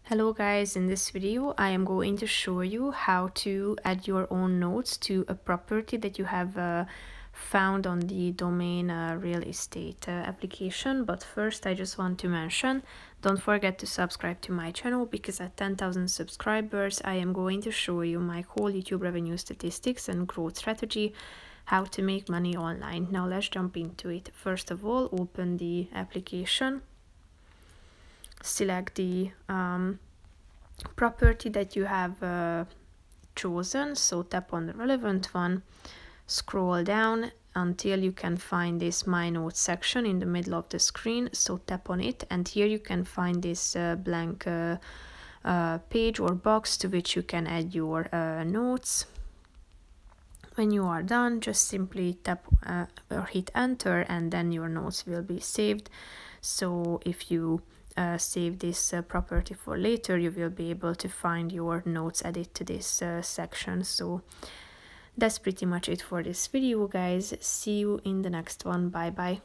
Hello guys, in this video I am going to show you how to add your own notes to a property that you have found on the domain real estate application. But first I just want to mention, don't forget to subscribe to my channel, because at 10,000 subscribers I am going to show you my whole YouTube revenue statistics and growth strategy, how to make money online. Now let's jump into it. First of all, open the application. Select the property that you have chosen, so tap on the relevant one, scroll down until you can find this My Notes section in the middle of the screen, so tap on it, and here you can find this blank page or box to which you can add your notes. When you are done, just simply tap or hit enter, and then your notes will be saved. So if you save this property for later, you will be able to find your notes added to this section. So that's pretty much it for this video, guys. See you in the next one. Bye bye.